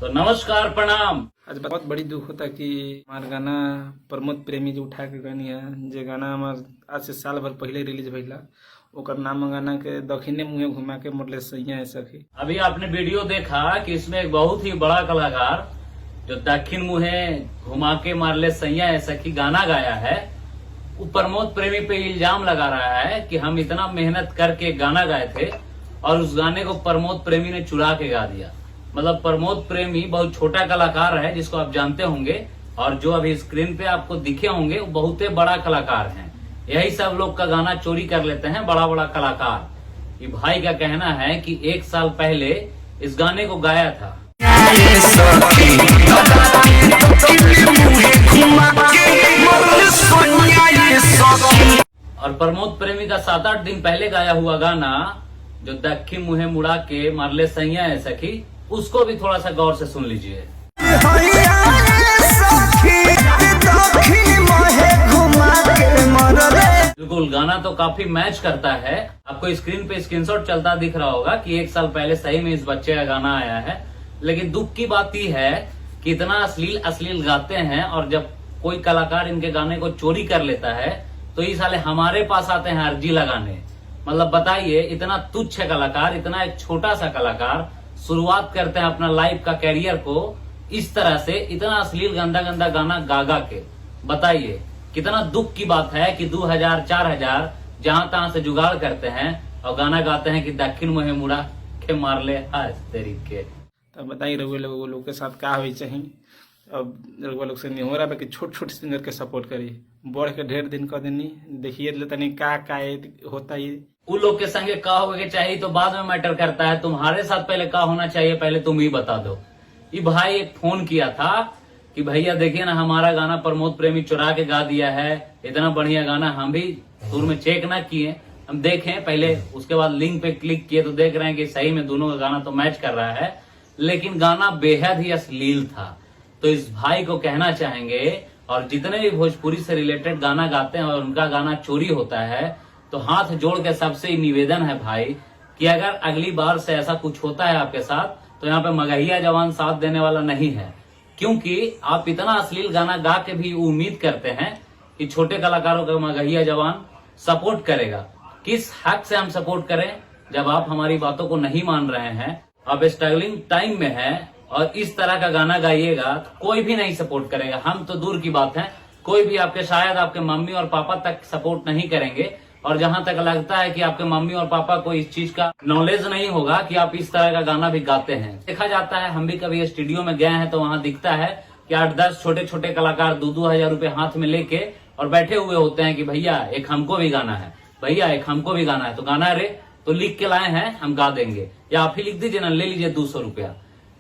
तो नमस्कार प्रणाम। आज बहुत बड़ी दुख होता कि हमार गाना प्रमोद प्रेमी जो उठा के गानी है जे गाना हमार आज से साल भर पहले रिलीज भइला ओकर नाम गाना के दक्षिणे मुँहे घुमा के मोटले सैया है सखी। अभी आपने वीडियो देखा कि इसमें एक बहुत ही बड़ा कलाकार जो दक्षिण मुँहे घुमा के मारले सैया है सखी गाना गाया है, वो प्रमोद प्रेमी पे इल्जाम लगा रहा है कि हम इतना मेहनत करके गाना गाए थे और उस गाने को प्रमोद प्रेमी ने चुरा के गा दिया। मतलब प्रमोद प्रेमी बहुत छोटा कलाकार है जिसको आप जानते होंगे, और जो अभी स्क्रीन पे आपको दिखे होंगे वो बहुत ही बड़ा कलाकार हैं। यही सब लोग का गाना चोरी कर लेते हैं बड़ा बड़ा कलाकार। ये भाई का कहना है कि 1 साल पहले इस गाने को गाया था और प्रमोद प्रेमी का 7-8 दिन पहले गाया हुआ गाना जो दक्षिण मुँहे मुड़ा के मारले सैया है सखी, उसको भी थोड़ा सा गौर से सुन लीजिए। बिल्कुल गाना तो काफी मैच करता है। आपको स्क्रीन पे स्क्रीनशॉट चलता दिख रहा होगा कि 1 साल पहले सही में इस बच्चे का गाना आया है। लेकिन दुख की बात यह है कि इतना अश्लील गाते हैं और जब कोई कलाकार इनके गाने को चोरी कर लेता है तो ये साले हमारे पास आते हैं अर्जी लगाने। मतलब बताइए, इतना तुच्छ कलाकार, इतना एक छोटा सा कलाकार शुरुआत करते हैं अपना लाइफ का कैरियर को इस तरह से, इतना अश्लील गंदा गंदा गाना गा के। बताइए कितना दुख की बात है कि 2000-4000 जहां तहां से जुगाड़ करते हैं और गाना गाते हैं कि दक्षिण मुँहे मुड़ा के मार ले आज तरीके। तब बताइए रघुआ लोग के साथ का होई चाहिए। अब रघुआ लोग से नहीं हो रहा कि छोट छोट सिंगर के सपोर्ट करी, बढ़ के ढेर दिन कर देनी देखिए तनी का होता है। उन लोग के संगे का होगे चाहिए तो बाद में मैटर करता है, तुम्हारे साथ पहले का होना चाहिए पहले तुम ही बता दो। ये भाई एक फोन किया था कि भैया देखिए ना हमारा गाना प्रमोद प्रेमी चुरा के गा दिया है, इतना बढ़िया गाना हम भी शुरू में चेक ना किए, हम देखें पहले, उसके बाद लिंक पे क्लिक किए तो देख रहे हैं कि सही में दोनों का गाना तो मैच कर रहा है, लेकिन गाना बेहद ही अश्लील था। तो इस भाई को कहना चाहेंगे, और जितने भी भोजपुरी से रिलेटेड गाना गाते हैं और उनका गाना चोरी होता है तो हाथ जोड़ के सबसे निवेदन है भाई कि अगर अगली बार से ऐसा कुछ होता है आपके साथ तो यहाँ पे मगहिया जवान साथ देने वाला नहीं है। क्योंकि आप इतना अश्लील गाना गा के भी उम्मीद करते हैं कि छोटे कलाकारों का मगहिया जवान सपोर्ट करेगा। किस हक से हम सपोर्ट करें जब आप हमारी बातों को नहीं मान रहे हैं, आप स्ट्रगलिंग टाइम में हैं और इस तरह का गाना गाइएगा तो कोई भी नहीं सपोर्ट करेगा। हम तो दूर की बात है, कोई भी आपके, शायद आपके मम्मी और पापा तक सपोर्ट नहीं करेंगे। और जहां तक लगता है कि आपके मम्मी और पापा को इस चीज का नॉलेज नहीं होगा कि आप इस तरह का गाना भी गाते हैं। देखा जाता है, हम भी कभी स्टूडियो में गए हैं तो वहां दिखता है कि 8-10 छोटे छोटे कलाकार 2-2 हजार रुपए हाथ में लेके और बैठे हुए होते हैं कि भैया एक हमको भी गाना है, भैया एक हमको भी गाना है। तो गाना रे तो लिख के लाए हैं, हम गा देंगे, या आप ही लिख दीजिए ना, ले लीजिए 200 रुपया।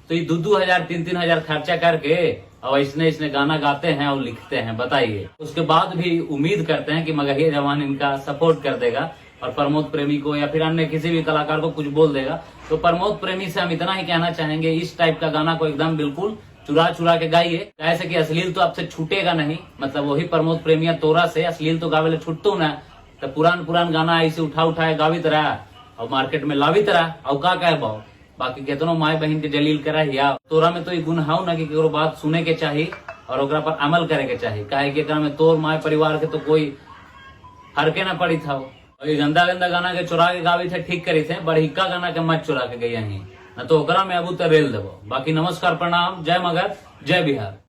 तो ये 2-2 हजार 3-3 हजार खर्चा करके और इसने गाना गाते हैं और लिखते हैं। बताइए, उसके बाद भी उम्मीद करते हैं कि मगहिया जवान इनका सपोर्ट कर देगा और प्रमोद प्रेमी को या फिर अन्य किसी भी कलाकार को कुछ बोल देगा। तो प्रमोद प्रेमी से हम इतना ही कहना चाहेंगे, इस टाइप का गाना को एकदम बिल्कुल चुरा के गाइए, ऐसे कि अश्लील तो आपसे छूटेगा नहीं। मतलब वही प्रमोद प्रेमिया तोरा से अश्लील तो गावे छूटतो ना, तो पुरान गाना ऐसे उठाए गावित रहा और मार्केट में लावित रहा और का कहे भाव। बाकी केतनो माए बहन के जलील करा या तोरा में तो ये गुण हाउ ना कि केकरो बात सुने के चाहिए और ओकरा पर अमल करे के चाहिए। काहे कि एकरा में तोर माए परिवार के तो कोई फर्के ना पड़ी था। और ये गंदा गाना के चुरा के गावी थे, ठीक करी थे, बढ़िका गाना के मत चुरा के गई ना तो ओकरा में अबू तो रेल देवो। बाकी नमस्कार प्रणाम, जय मगध, जय बिहार।